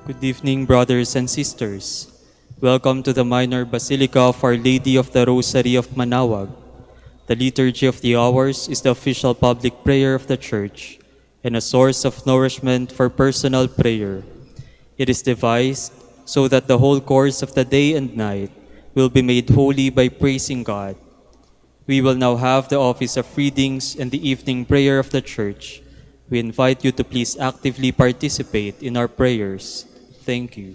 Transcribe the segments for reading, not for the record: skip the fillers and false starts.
Good evening, brothers and sisters. Welcome to the Minor Basilica of Our Lady of the Rosary of Manaoag. The Liturgy of the Hours is the official public prayer of the Church and a source of nourishment for personal prayer. It is devised so that the whole course of the day and night will be made holy by praising God. We will now have the office of readings and the evening prayer of the Church. We invite you to please actively participate in our prayers. Thank you.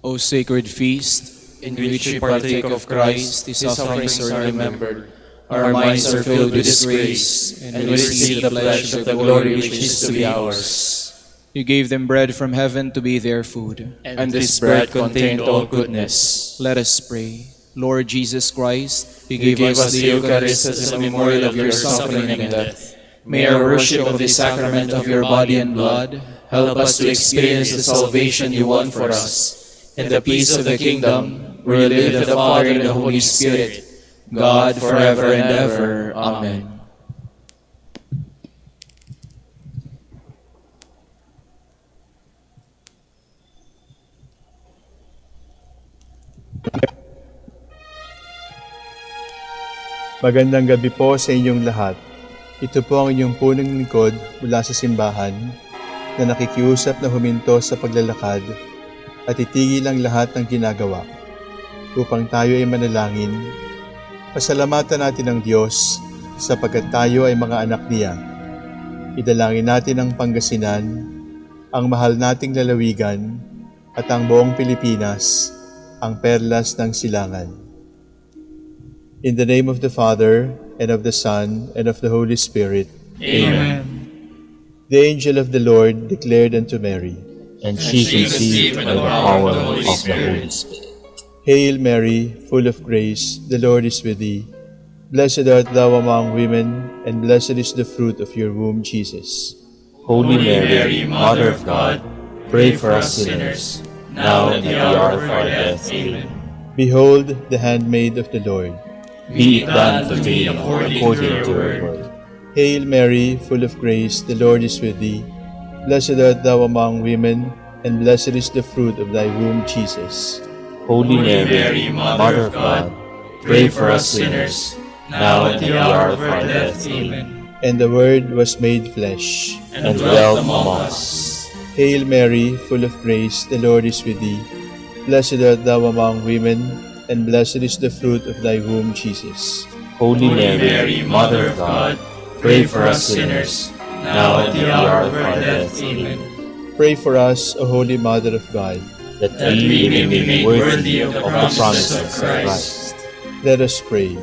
O sacred feast, in which we partake of Christ, His sufferings are remembered, our minds are filled with His grace, and we receive the pledge of the glory which is to be ours. You gave them bread from heaven to be their food, and this bread contained all goodness. Let us pray. Lord Jesus Christ, You gave us the Eucharist as a memorial of your suffering and death. May our worship of the sacrament of your body and blood help us to experience the salvation you won for us, and the peace of the kingdom, where you live with the Father and the Holy Spirit, God forever and ever. Amen. Magandang gabi po sa inyong lahat. Ito po ang inyong punong lingkod mula sa simbahan na nakikiusap na huminto sa paglalakad at itigil ang lahat ng ginagawa upang tayo ay manalangin. Pasalamatan natin ang Diyos sapagkat tayo ay mga anak niya. Idalangin natin ang Pangasinan, ang mahal nating lalawigan at ang buong Pilipinas, ang perlas ng silangan. In the name of the Father, and of the Son, and of the Holy Spirit. Amen. The angel of the Lord declared unto Mary, and she conceived by the power of the Holy Spirit. Hail Mary, full of grace, the Lord is with thee. Blessed art thou among women, and blessed is the fruit of your womb, Jesus. Holy Mary, Mother of God, pray for us sinners, now and at the hour of our death. Amen. Behold the handmaid of the Lord. Be it done to me according to your word. Hail Mary, full of grace, the Lord is with thee. Blessed art thou among women, and blessed is the fruit of thy womb, Jesus. Holy Mary, Mother of God, pray for us sinners, now and at the hour of our death. Amen. And the Word was made flesh, and dwelt among us. Hail Mary, full of grace, the Lord is with thee. Blessed art thou among women, and blessed is the fruit of thy womb, Jesus. Holy Mary, Mother of God, pray for us sinners, now and at the hour of our death. Amen. Pray for us, O Holy Mother of God, that we may be made worthy of the promises of Christ. Let us pray.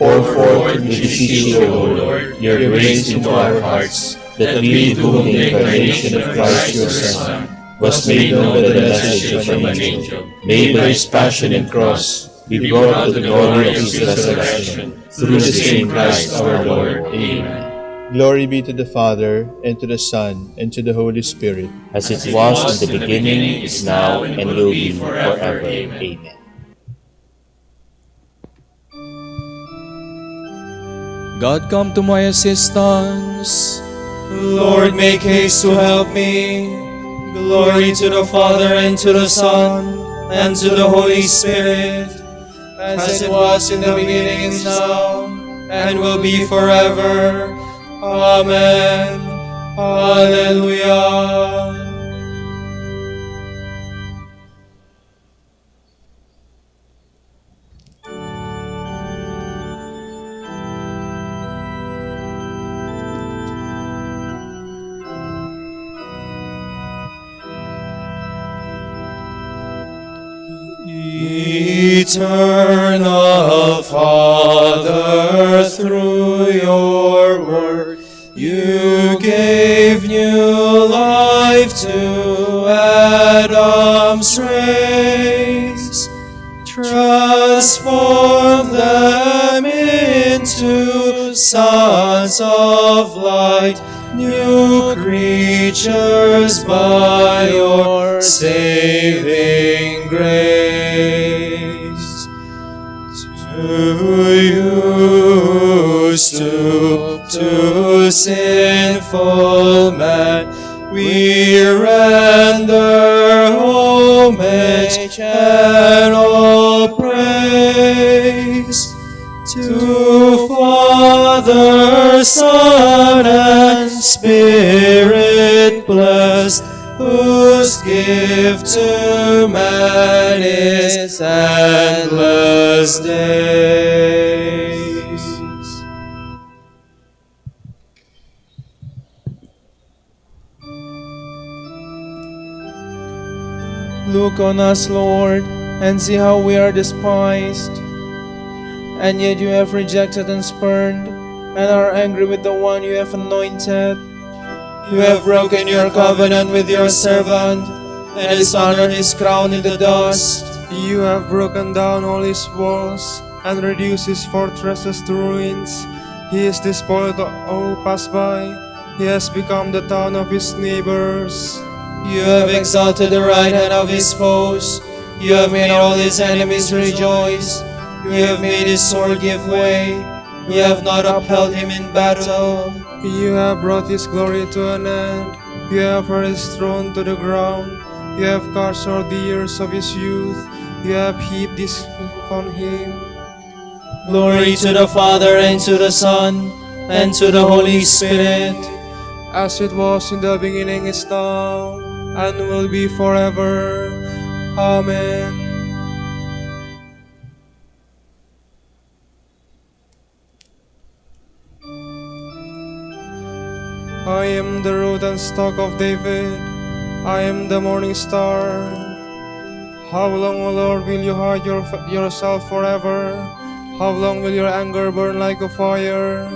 Pour forth, we beseech you, O Lord, your grace into our hearts, that we, to whom the incarnation of Christ your Son was made known by the message of an angel, may by his passion and cross be brought to the glory of his resurrection, through the same Christ our Lord. Amen. Glory be to the Father, and to the Son, and to the Holy Spirit. As it was in the beginning, is now, and will be forever. Amen. God, come to my assistance. Lord, make haste to help me. Glory to the Father, and to the Son, and to the Holy Spirit, as it was in the beginning, is now, and will be forever. Amen. Hallelujah. Eternal Father, through your word, you gave new life to Adam's race. Transform them into sons of light, new creatures by your saving grace. To you stoop to sinful man, we render homage and all praise. To Father, Son, and Spirit blessed, whose gift to man is endless days. Look on us, Lord, and see how we are despised. And yet you have rejected and spurned, and are angry with the one you have anointed. You have broken your covenant with your servant, and dishonored his crown in the dust. You have broken down all his walls, and reduced his fortresses to ruins. He is despoiled who pass by. He has become the town of his neighbors. You have exalted the right hand of his foes. You have made all his enemies rejoice. You have made his sword give way. You have not upheld him in battle. You have brought his glory to an end. You have hurled his throne to the ground. You have cut short the years of his youth. You have heaped this upon him. Glory to the Father, and to the Son, and to the Holy Spirit. As it was in the beginning, is now, and will be forever. Amen. I am the root and stock of David. I am the morning star. How long, O Lord, will you hide yourself forever? How long will your anger burn like a fire?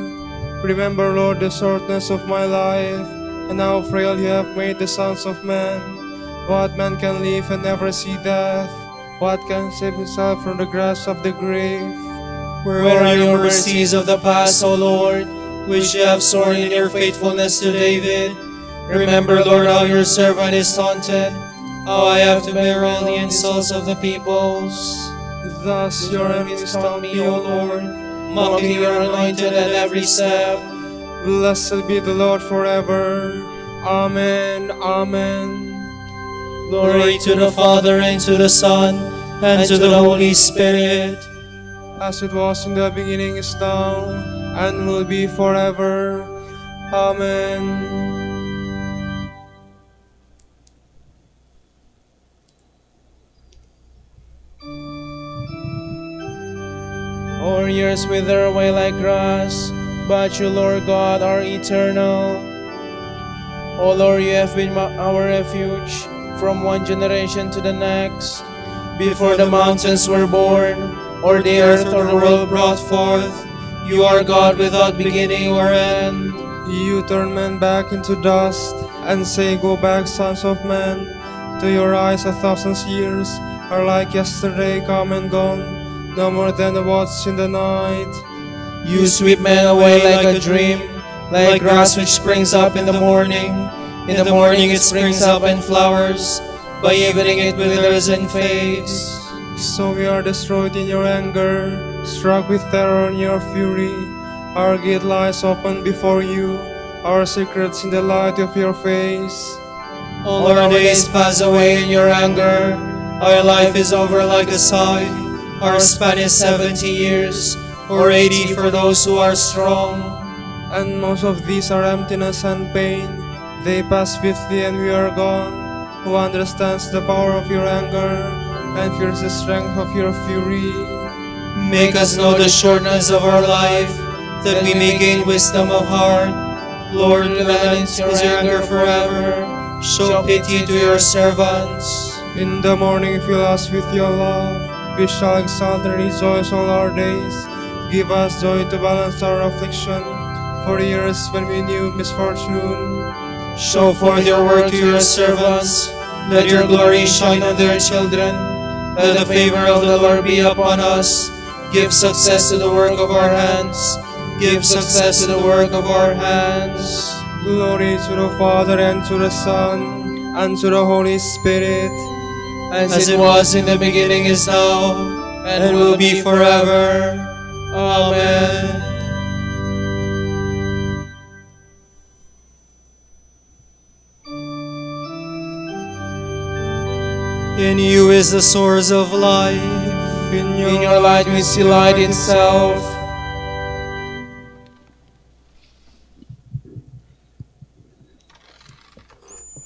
Remember, Lord, the shortness of my life, and how frail you have made the sons of men. What man can live and never see death? What can save himself from the grasp of the grave? Where are your mercies of the past, O Lord, which you have sworn in your faithfulness to David? Remember, Lord, how your servant is taunted, how I have to bear all the insults of the peoples. Thus your enemies taunt me, O Lord, Mocking your anointed at every step. Blessed be the Lord forever. Amen. Amen. Glory to the Father, and to the Son, and to the Holy Spirit. As it was in the beginning, is now, and will be forever. Amen. Our years wither away like grass, but you, Lord God, are eternal. O Lord, you have been our refuge from one generation to the next. Before the mountains were born, or the earth or the world brought forth, you are God without beginning or end. You turn men back into dust, and say, Go back, sons of men. To your eyes 1,000 years are like yesterday come and gone, no more than a watch in the night. You sweep men away like a dream, like grass which springs up in the morning. In the morning it springs up and flowers, by evening it withers and fades. So we are destroyed in your anger, struck with terror in your fury. Our gate lies open before you, our secrets in the light of your face. All our days pass away in your anger, our life is over like a sigh. Our span is 70 years, or 80 for those who are strong. And most of these are emptiness and pain. They pass swiftly and we are gone. Who understands the power of your anger and fears the strength of your fury? Make us know the shortness of our life, that we may gain wisdom of heart. Lord, clement is your anger forever. Show pity to your servants. In the morning fill us with your love. We shall exalt and rejoice all our days. Give us joy to balance our affliction, for years when we knew misfortune. Show forth your work to your servants. Let your glory shine on their children. Let the favor of the Lord be upon us. Give success to the work of our hands. Give success to the work of our hands. Glory to the Father, and to the Son, and to the Holy Spirit. As it was in the beginning, is now, and will be forever. Amen. In you is the source of life. In your light we see light itself.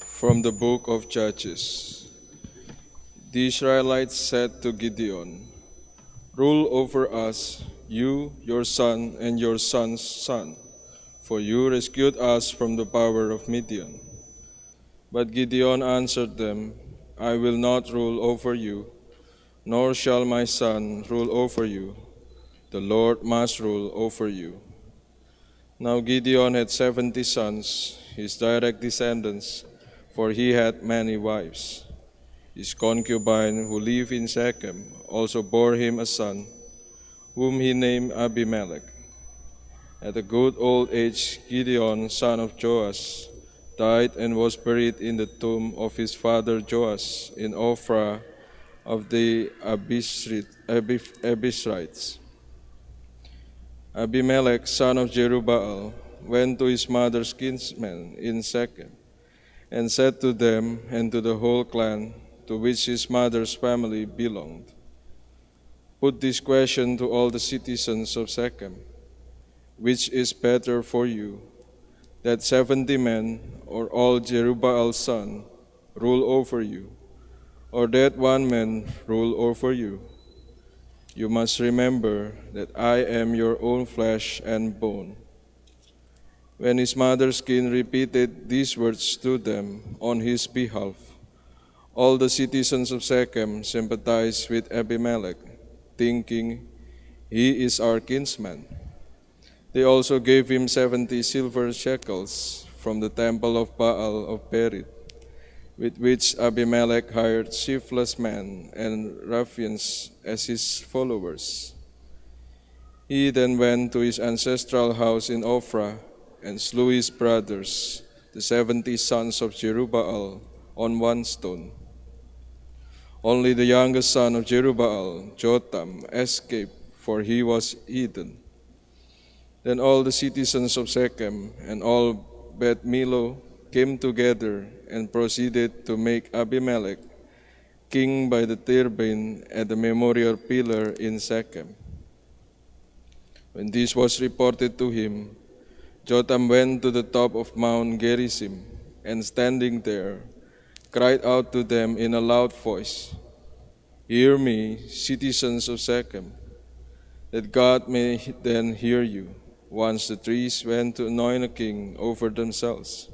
From the book of Judges. The Israelites said to Gideon, "Rule over us, you, your son, and your son's son, for you rescued us from the power of Midian." But Gideon answered them, "I will not rule over you, nor shall my son rule over you. The Lord must rule over you." Now Gideon had 70 sons, his direct descendants, for he had many wives. His concubine, who lived in Shechem, also bore him a son, whom he named Abimelech. At a good old age, Gideon, son of Joash, died and was buried in the tomb of his father Joash in Ophrah of the Abiezrites. Abimelech, son of Jerubbaal, went to his mother's kinsmen in Shechem, and said to them and to the whole clan to which his mother's family belonged, "Put this question to all the citizens of Shechem: which is better for you, that 70 men, or all Jerubbaal's son, rule over you, or that one man rule over you? You must remember that I am your own flesh and bone." When his mother's kin repeated these words to them on his behalf, all the citizens of Shechem sympathized with Abimelech, thinking, "He is our kinsman." They also gave him 70 silver shekels from the temple of Baal of Berit, with which Abimelech hired shiftless men and ruffians as his followers. He then went to his ancestral house in Ophrah and slew his brothers, the 70 sons of Jerubbaal, on one stone. Only the youngest son of Jerubbaal, Jotham, escaped, for he was hidden. Then all the citizens of Shechem and all Beth Millo came together and proceeded to make Abimelech king by the terebinth at the memorial pillar in Shechem. When this was reported to him, Jotham went to the top of Mount Gerizim, and standing there, cried out to them in a loud voice, "Hear me, citizens of Shechem, that God may then hear you." Once the trees went to anoint a king over themselves.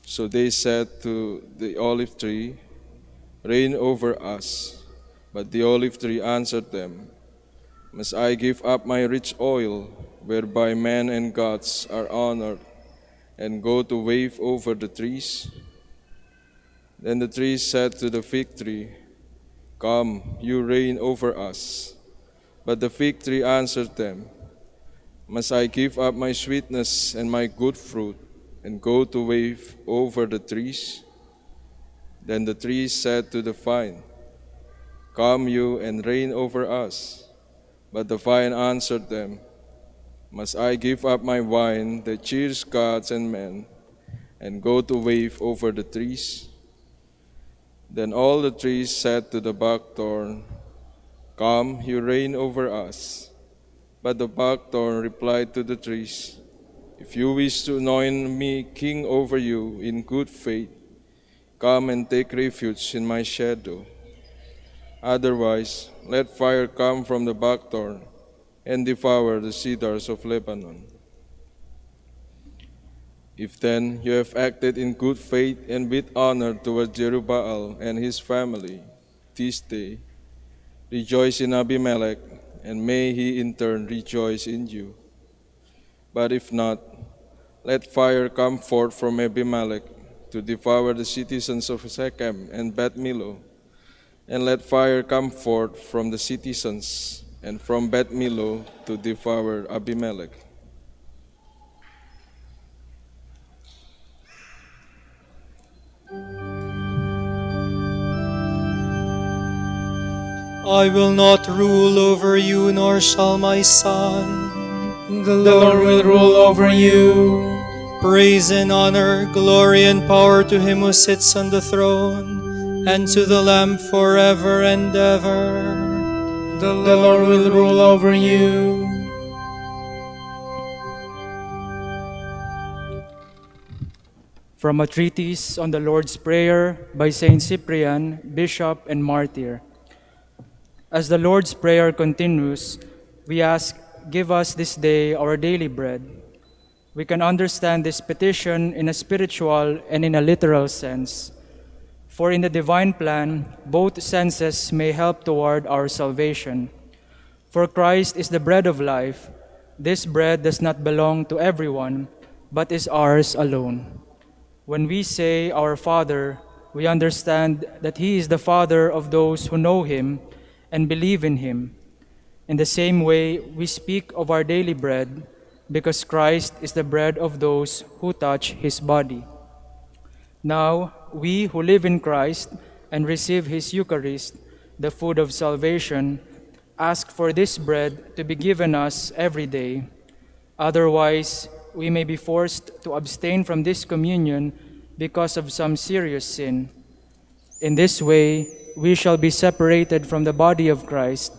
So they said to the olive tree, "Reign over us." But the olive tree answered them, "Must I give up my rich oil, whereby men and gods are honored, and go to wave over the trees?" Then the trees said to the fig tree, "Come, you reign over us." But the fig tree answered them, "Must I give up my sweetness and my good fruit, and go to wave over the trees?" Then the trees said to the vine, "Come you and reign over us." But the vine answered them, "Must I give up my wine that cheers gods and men, and go to wave over the trees?" Then all the trees said to the buckthorn, "Come, you reign over us." But the buckthorn replied to the trees, "If you wish to anoint me king over you in good faith, come and take refuge in my shadow. Otherwise, let fire come from the buckthorn and devour the cedars of Lebanon." If then you have acted in good faith and with honor toward Jerubbaal and his family this day, rejoice in Abimelech, and may he in turn rejoice in you. But if not, let fire come forth from Abimelech to devour the citizens of Shechem and Beth Millo, and let fire come forth from the citizens and from Beth Millo to devour Abimelech. I will not rule over you, nor shall my son. The Lord will rule over you. Praise and honor, glory and power to him who sits on the throne, and to the Lamb forever and ever. The Lord will rule over you. From a treatise on the Lord's Prayer by Saint Cyprian, Bishop and Martyr. As the Lord's Prayer continues, we ask, "Give us this day our daily bread." We can understand this petition in a spiritual and in a literal sense. For in the divine plan, both senses may help toward our salvation. For Christ is the bread of life. This bread does not belong to everyone, but is ours alone. When we say, "Our Father," we understand that He is the Father of those who know Him and believe in Him. In the same way, we speak of our daily bread because Christ is the bread of those who touch His body. Now, we who live in Christ and receive His Eucharist, the food of salvation, ask for this bread to be given us every day. Otherwise, we may be forced to abstain from this communion because of some serious sin. In this way, we shall be separated from the body of Christ,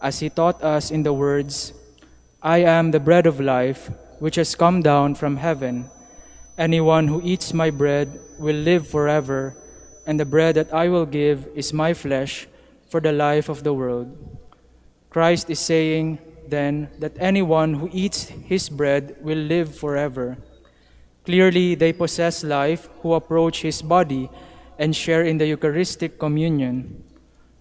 as He taught us in the words, "I am the bread of life, which has come down from heaven. Anyone who eats my bread will live forever, and the bread that I will give is my flesh for the life of the world." Christ is saying, then, that anyone who eats His bread will live forever. Clearly, they possess life who approach His body and share in the Eucharistic communion.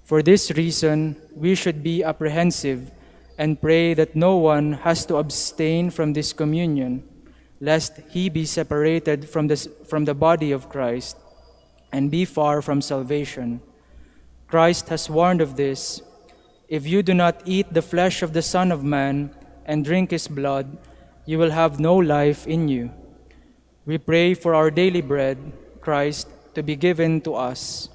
For this reason, we should be apprehensive and pray that no one has to abstain from this communion, lest he be separated from the body of Christ and be far from salvation. Christ has warned of this. "If you do not eat the flesh of the Son of Man and drink His blood, you will have no life in you." We pray for our daily bread, Christ, to be given to us.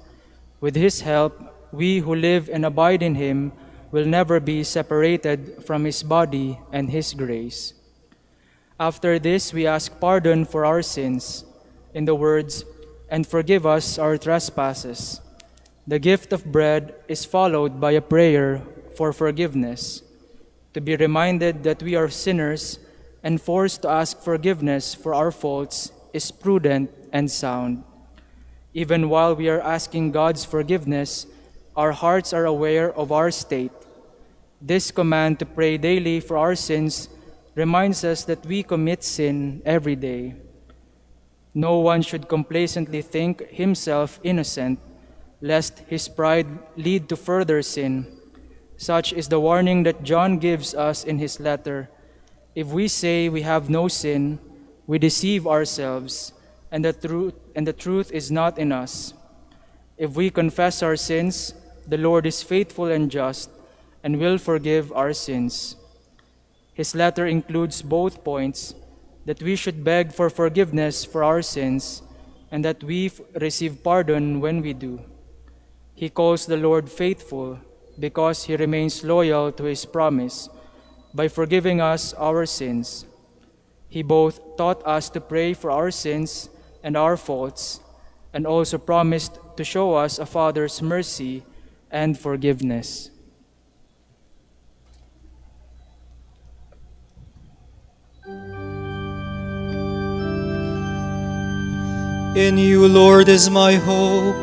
With His help, we who live and abide in Him will never be separated from His body and His grace. After this, we ask pardon for our sins in the words, "And forgive us our trespasses." The gift of bread is followed by a prayer for forgiveness. To be reminded that we are sinners and forced to ask forgiveness for our faults is prudent and sound. Even while we are asking God's forgiveness, our hearts are aware of our state. This command to pray daily for our sins reminds us that we commit sin every day. No one should complacently think himself innocent, lest his pride lead to further sin. Such is the warning that John gives us in his letter. If we say we have no sin, we deceive ourselves, and the truth is not in us. If we confess our sins, the Lord is faithful and just, and will forgive our sins. His letter includes both points, that we should beg for forgiveness for our sins, and that we receive pardon when we do. He calls the Lord faithful because He remains loyal to His promise by forgiving us our sins. He both taught us to pray for our sins and our faults, and also promised to show us a Father's mercy and forgiveness. In you, Lord, is my hope,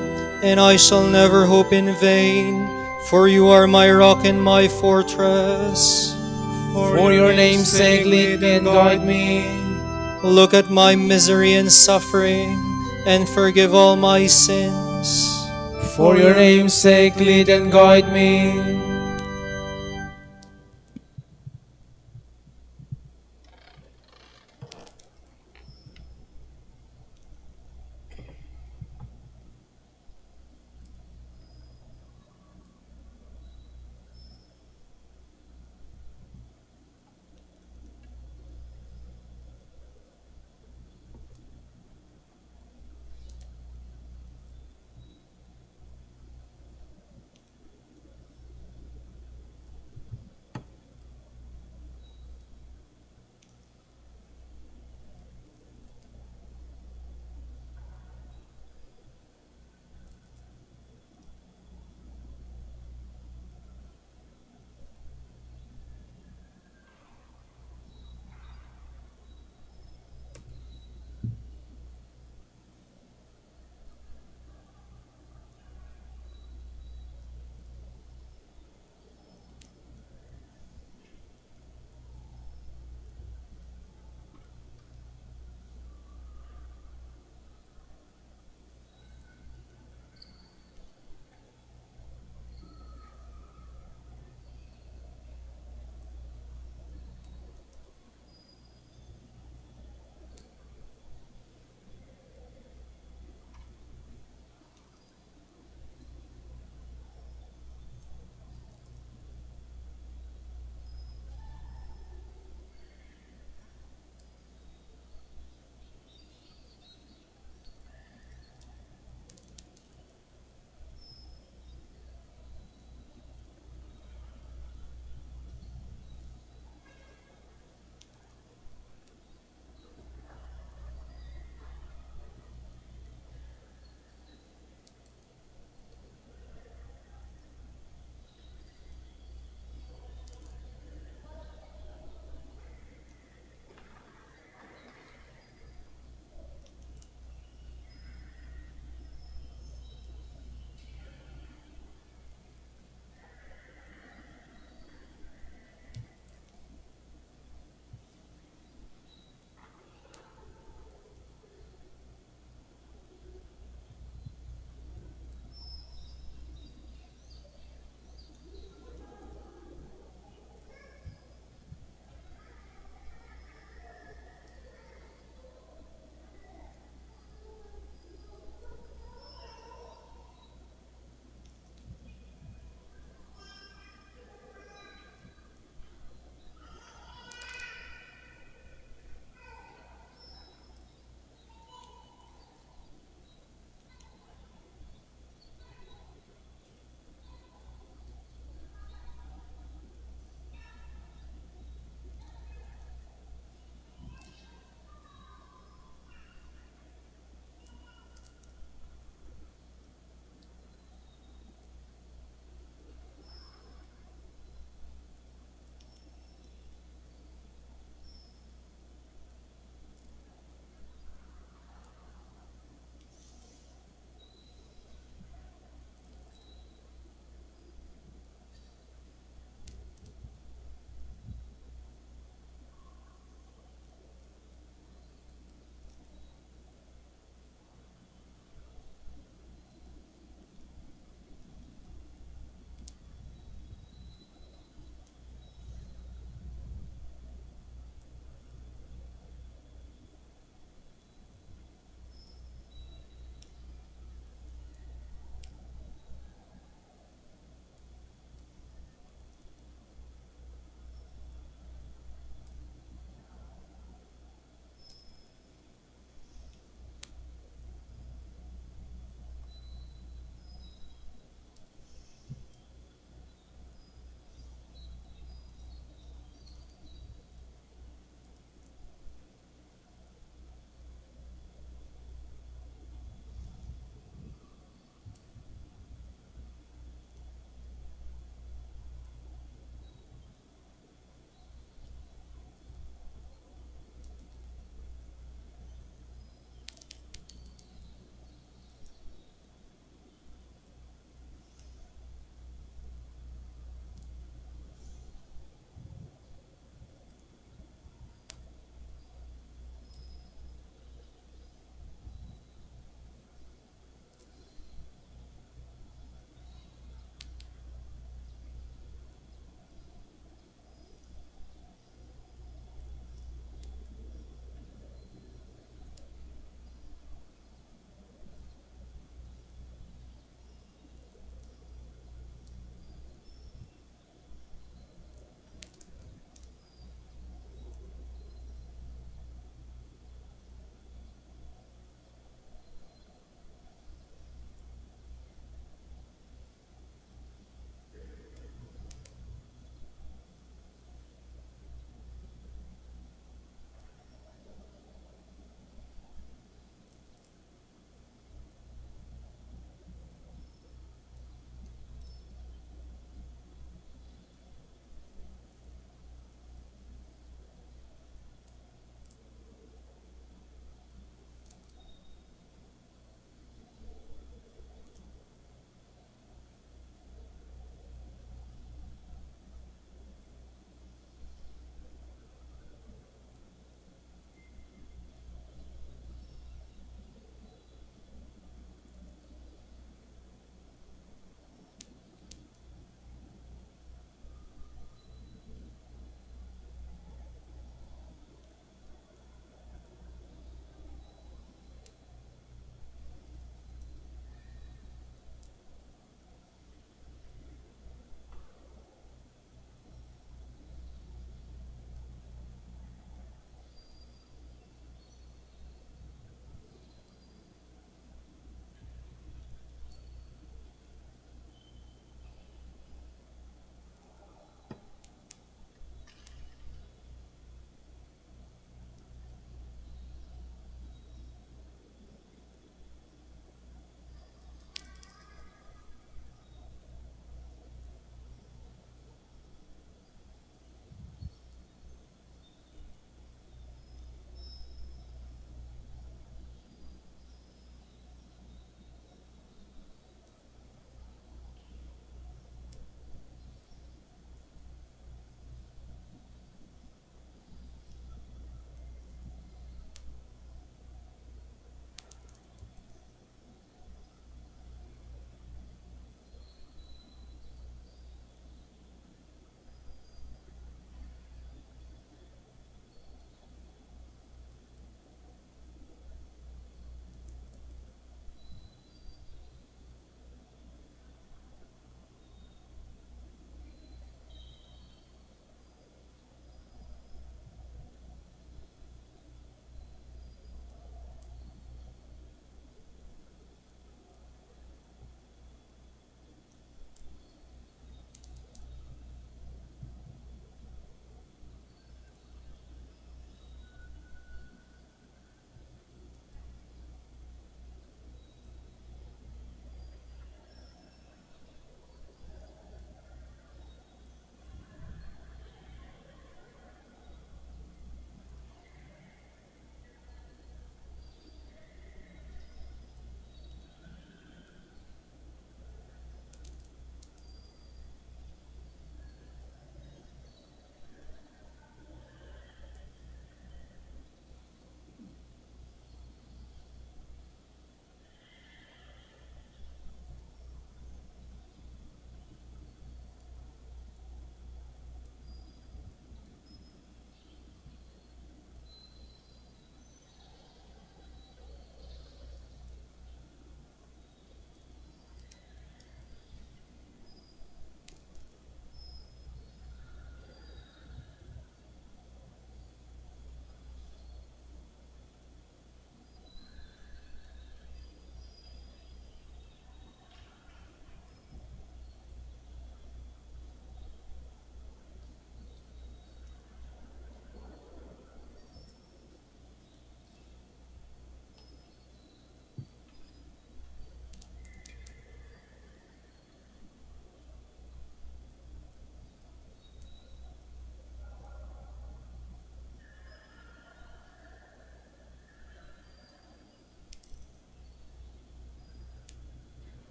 and I shall never hope in vain, for you are my rock and my fortress. For your name's sake, lead and guide me. Look at my misery and suffering, and forgive all my sins. For your name's sake, lead and guide me.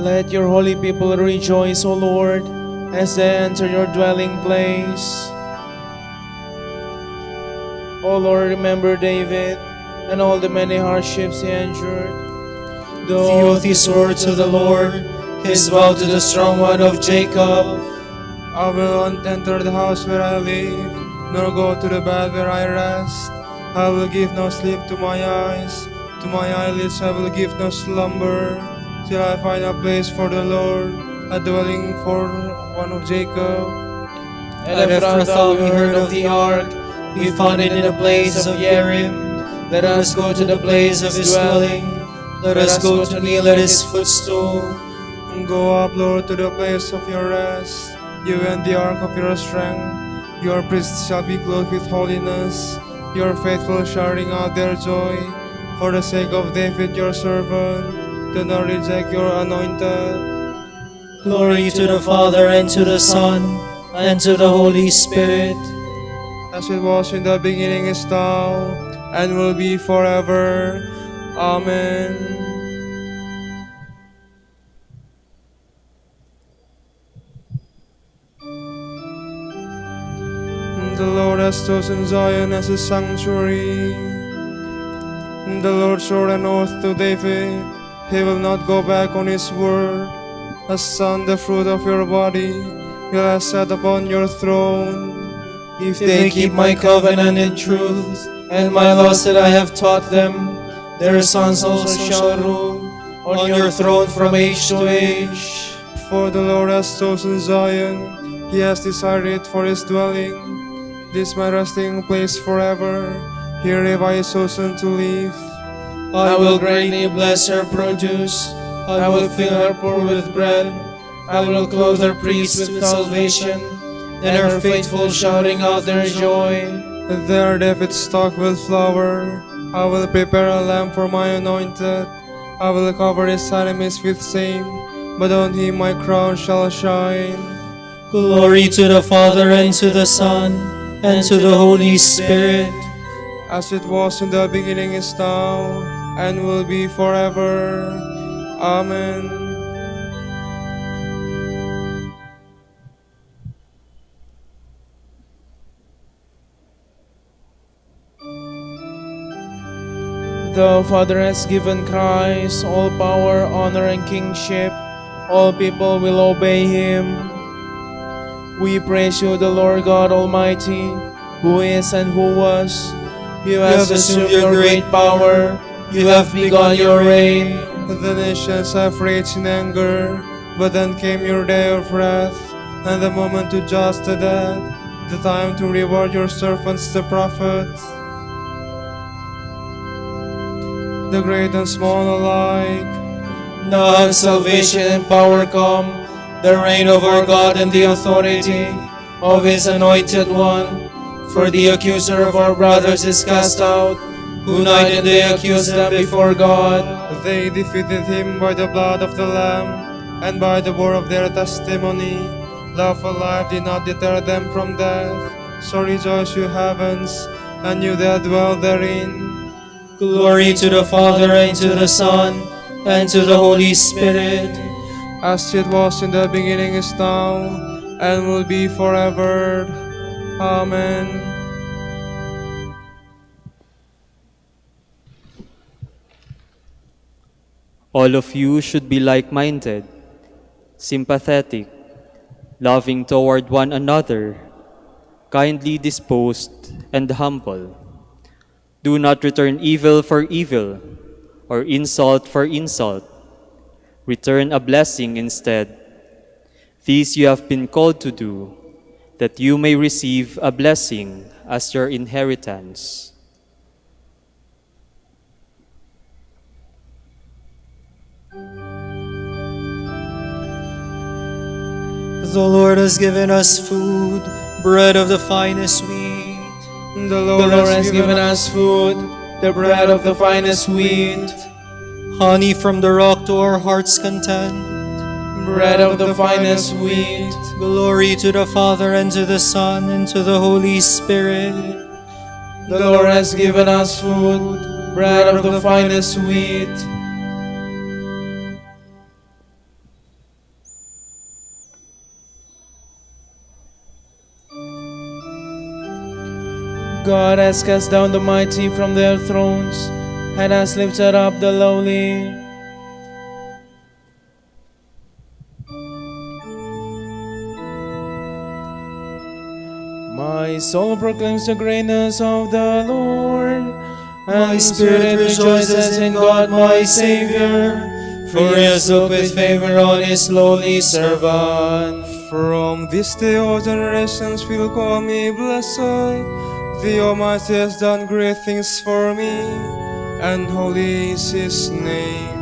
Let your holy people rejoice, O Lord, as they enter your dwelling place. O Lord, remember David and all the many hardships he endured. The oath he swore to the Lord, his vow to the strong one of Jacob. I will not enter the house where I live, nor go to the bed where I rest. I will give no sleep to my eyes, to my eyelids I will give no slumber, till I find a place for the Lord, a dwelling for one of Jacob. And Ephrathah we heard of the ark, we found it in the place of Yerim. Let us go to the place of his dwelling, let us go to kneel at his footstool. Go up, Lord, to the place of your rest, you and the ark of your strength. Your priests shall be clothed with holiness, your faithful shouting out their joy. For the sake of David your servant, do not reject your anointed. Glory to the Father, and to the Son, and to the Holy Spirit. As it was in the beginning, is now, and will be forever. Amen. The Lord has chosen Zion as his sanctuary. The Lord swore an oath to David, he will not go back on his word. A son, the fruit of your body, will I set upon your throne. If they keep my covenant in truth, and my laws that I have taught them, their sons also shall rule on your throne from age to age. For the Lord has chosen Zion, he has decided it for his dwelling. This my resting place forever, here have I chosen to live. I will greatly bless her produce, I will fill her poor with bread, I will clothe her priests with salvation, and her faithful shouting out their joy. There David's stock will flower, I will prepare a lamp for my anointed. I will cover his enemies with shame, but on him my crown shall shine. Glory to the Father, and to the Son, and to the Holy Spirit. As it was in the beginning, is now, and will be forever. Amen. The Father has given Christ all power, honor, and kingship. All people will obey him. We praise you, the Lord God Almighty, who is and who was. You have assumed your great power. You have begun your reign. The nations have raged in anger, but then came your day of wrath, and the moment to judge the dead, the time to reward your servants the prophets. The great and small alike. Now have salvation and power come, the reign of our God and the authority of his anointed one. For the accuser of our brothers is cast out, who night and day accuse them before God. They defeated him by the blood of the Lamb, and by the word of their testimony. Love of life did not deter them from death. So rejoice, you heavens, and you that dwell therein. Glory to the Father, and to the Son, and to the Holy Spirit. As it was in the beginning, is now, and will be forever. Amen. All of you should be like-minded, sympathetic, loving toward one another, kindly disposed, and humble. Do not return evil for evil, or insult for insult. Return a blessing instead. These you have been called to do, that you may receive a blessing as your inheritance. The Lord has given us food, bread of the finest wheat. The The Lord has given us food, the bread of the finest wheat. Honey from the rock to our heart's content. Bread of the finest wheat. Glory to the Father, and to the Son, and to the Holy Spirit. The Lord has given us food, bread of the finest wheat. God has cast down the mighty from their thrones and has lifted up the lowly. My soul proclaims the greatness of the Lord. My spirit rejoices in God my Savior, for he has looked with favor on his lowly servant. From this day all generations will call me blessed. The Almighty has done great things for me, and holy is his name.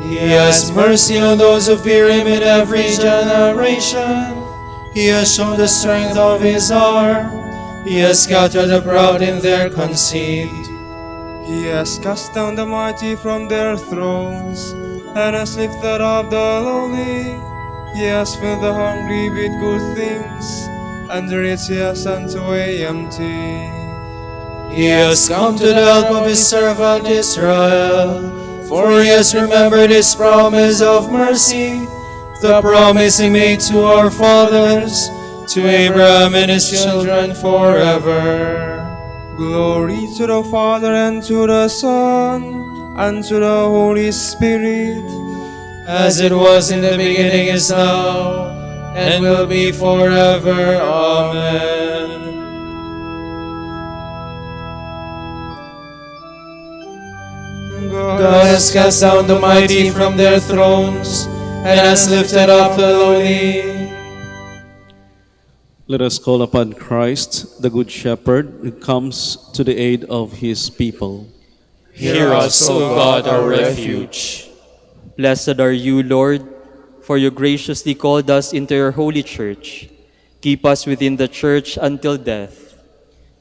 He has mercy on those who fear him in every generation. He has shown the strength of his arm. He has scattered the proud in their conceit. He has cast down the mighty from their thrones, and has lifted up the lowly. He has filled the hungry with good things, and the rich he has sent away empty. He has come to the help of his servant Israel, for he has remembered his promise of mercy, the promise he made to our fathers, to Abraham and his children forever. Glory to the Father, and to the Son, and to the Holy Spirit, as it was in the beginning, is now, and will be forever. Amen. God has cast down the mighty from their thrones, and has lifted up the lowly. Let us call upon Christ, the Good Shepherd, who comes to the aid of his people. Hear us, O God, our refuge. Blessed are you, Lord, for you graciously called us into your holy church. Keep us within the church until death.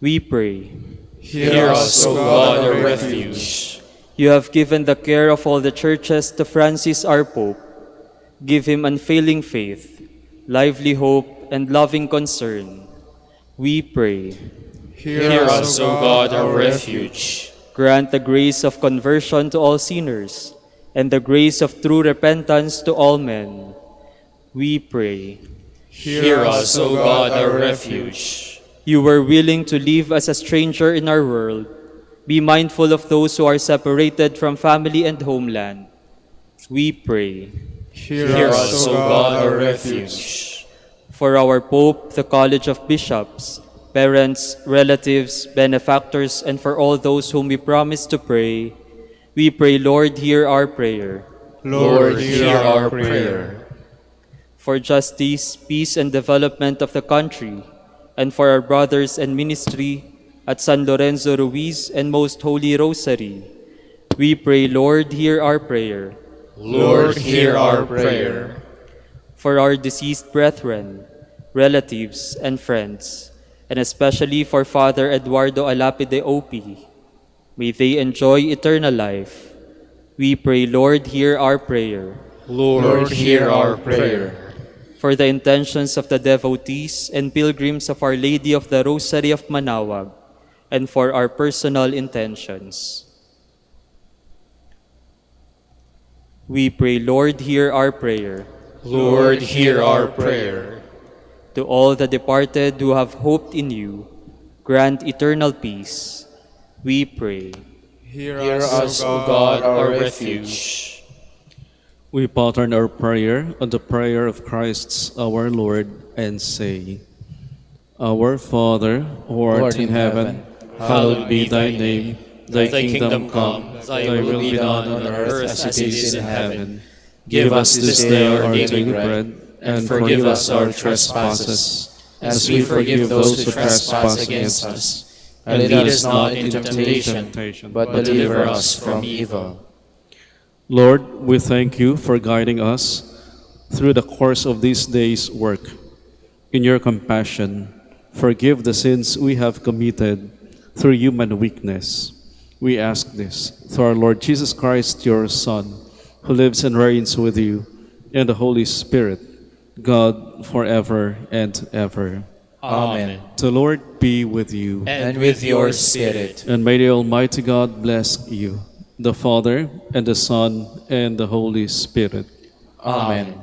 We pray. Hear us, O God, our refuge. You have given the care of all the churches to Francis our Pope. Give him unfailing faith, lively hope, and loving concern. We pray. Hear us, O God, our refuge. Grant the grace of conversion to all sinners, and the grace of true repentance to all men. We pray. Hear us, O God, our refuge. You were willing to live as a stranger in our world. Be mindful of those who are separated from family and homeland. We pray. Hear us, O God, our refuge. For our Pope, the College of Bishops, parents, relatives, benefactors, and for all those whom we promise to pray, we pray, Lord, hear our prayer. Lord, hear our prayer. For justice, peace, and development of the country, and for our brothers and ministry at San Lorenzo Ruiz and Most Holy Rosary, we pray, Lord, hear our prayer. Lord, hear our prayer. For our deceased brethren, relatives, and friends, and especially for Father Eduardo Alapide OP, may they enjoy eternal life. We pray, Lord, hear our prayer. Lord, hear our prayer. For the intentions of the devotees and pilgrims of Our Lady of the Rosary of Manaoag, and for our personal intentions. We pray, Lord, hear our prayer. Lord, hear our prayer. To all the departed who have hoped in you, grant eternal peace. We pray. Hear us, O God, our refuge. We pattern our prayer on the prayer of Christ our Lord and say, Our Father, who art in heaven, hallowed be thy name. Thy kingdom come, thy will be done on earth as it is in heaven. Give us this day our daily bread, and forgive us our trespasses, as we forgive those who trespass against us. And lead us not into temptation, but deliver us from evil. Lord, we thank you for guiding us through the course of this day's work. In your compassion, forgive the sins we have committed through human weakness. We ask this through our Lord Jesus Christ, your Son, who lives and reigns with you in the Holy Spirit, God, forever and ever. Amen. The Lord be with you. And with your spirit. And may the Almighty God bless you, the Father, and the Son, and the Holy Spirit. Amen.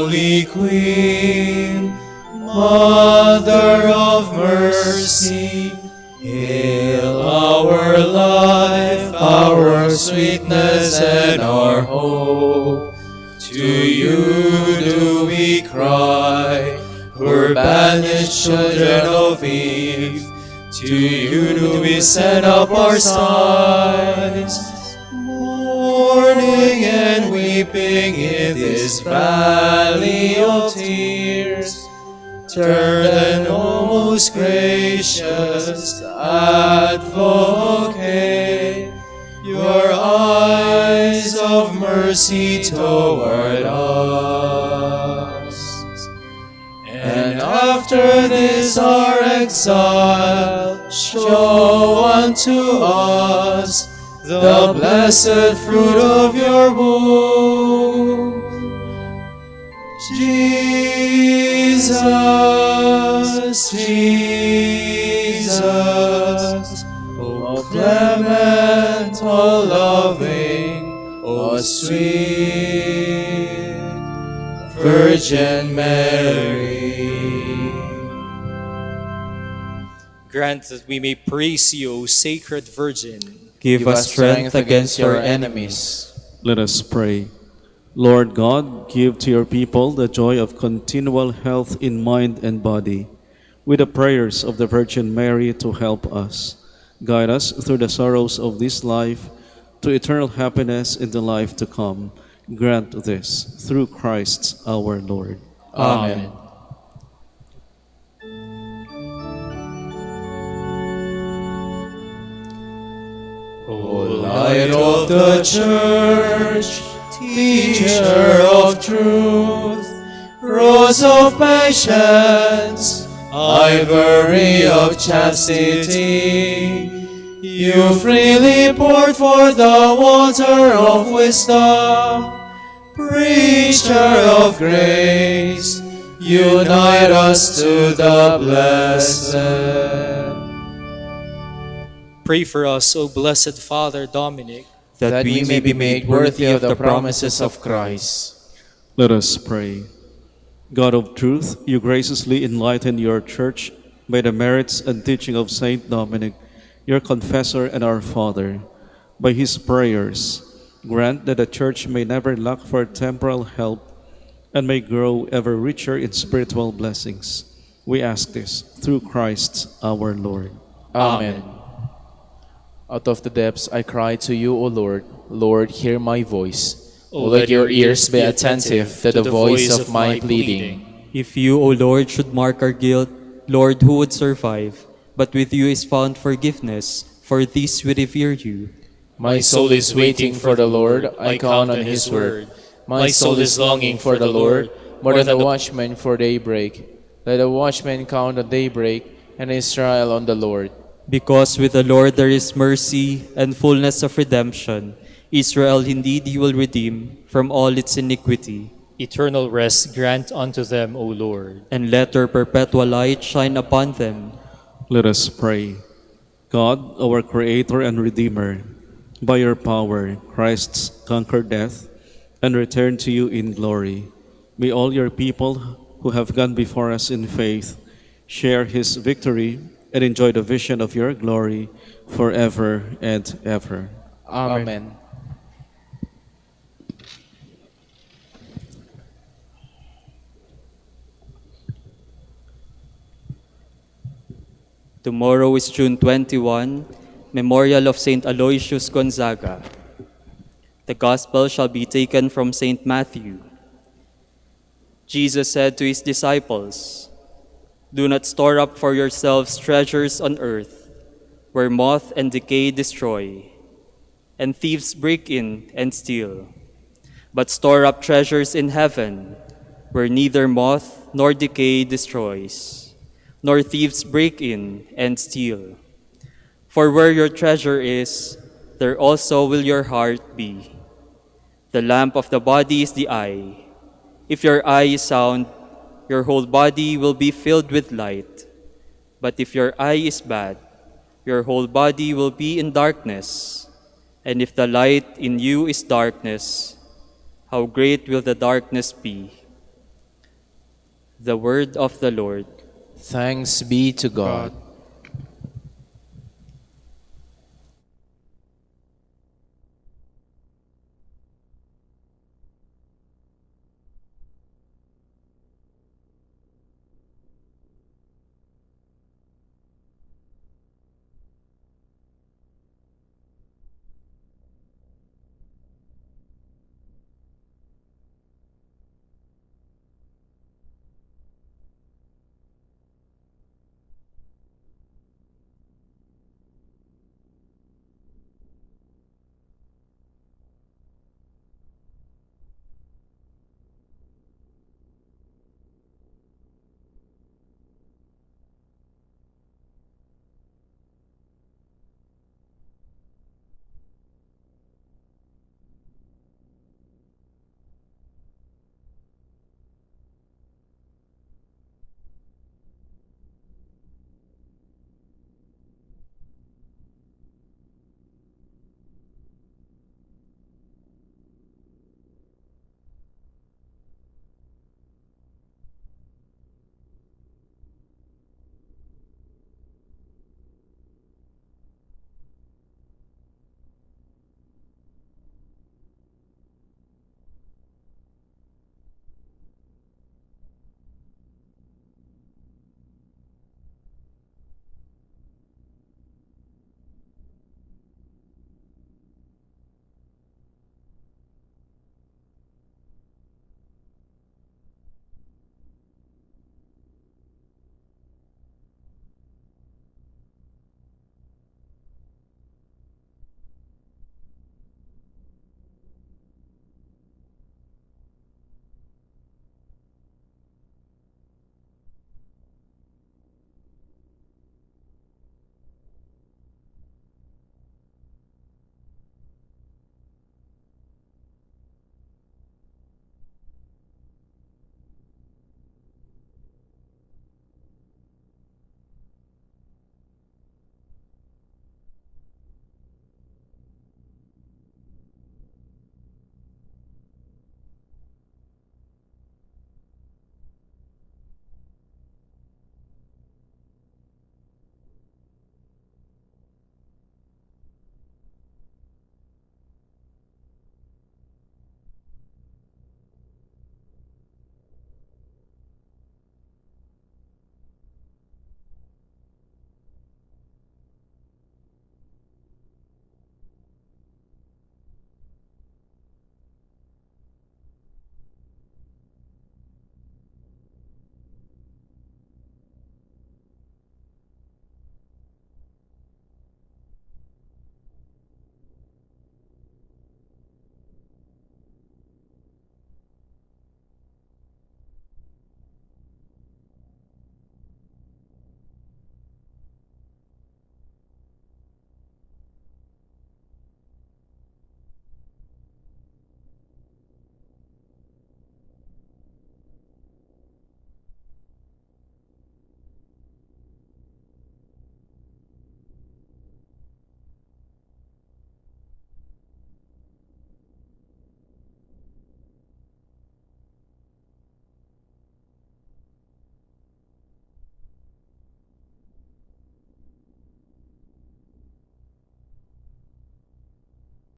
Holy Queen, Mother of Mercy, hail our life, our sweetness, and our hope. To you do we cry, poor banished children of Eve. To you do we send up our sighs, mourning and weeping in this valley of tears. Turn then, O most gracious Advocate, your eyes of mercy toward us. And after this our exile, show unto us the blessed fruit of your womb. Jesus, Jesus, O clement, O loving, O sweet Virgin Mary. Grant that we may praise you, O Sacred Virgin. Give us strength against your our enemies. Let us pray. Lord God, give to your people the joy of continual health in mind and body, with the prayers of the Virgin Mary to help us. Guide us through the sorrows of this life to eternal happiness in the life to come. Grant this through Christ our Lord. Amen. O Light of the Church, Teacher of truth, Rose of patience, Ivory of chastity, you freely poured forth the water of wisdom. Preacher of grace, unite us to the blessed. Pray for us, O Blessed Father Dominic, That we may be made worthy of the promises of Christ. Let us pray. God of truth, you graciously enlighten your church by the merits and teaching of Saint Dominic, your confessor and our Father. By his prayers, grant that the church may never lack for temporal help and may grow ever richer in spiritual blessings. We ask this through Christ our Lord. Amen. Out of the depths I cry to you, O Lord. Lord, hear my voice. O let your ears be attentive to the voice of my pleading. If you, O Lord, should mark our guilt, Lord, who would survive? But with you is found forgiveness. For this we revere you. My soul is waiting for the Lord. I count on his word. My soul is longing for the Lord, more than the watchman for daybreak. Let the watchman count on daybreak, and Israel on the Lord. Because with the Lord there is mercy and fullness of redemption. Israel indeed he will redeem from all its iniquity. eternal rest grant unto them, O Lord. And let your perpetual light shine upon them. Let us pray. God, our Creator and Redeemer, by your power, Christ conquered death and returned to you in glory. May all your people who have gone before us in faith share his victory and enjoy the vision of your glory forever and ever. Amen. Tomorrow is June 21, Memorial of Saint Aloysius Gonzaga. The Gospel shall be taken from Saint Matthew. Jesus said to his disciples, "Do not store up for yourselves treasures on earth, where moth and decay destroy, and thieves break in and steal. But store up treasures in heaven, where neither moth nor decay destroys, nor thieves break in and steal. For where your treasure is, there also will your heart be. The lamp of the body is the eye. If your eye is sound, your whole body will be filled with light. But if your eye is bad, your whole body will be in darkness. And if the light in you is darkness, how great will the darkness be? The word of the Lord. Thanks be to God.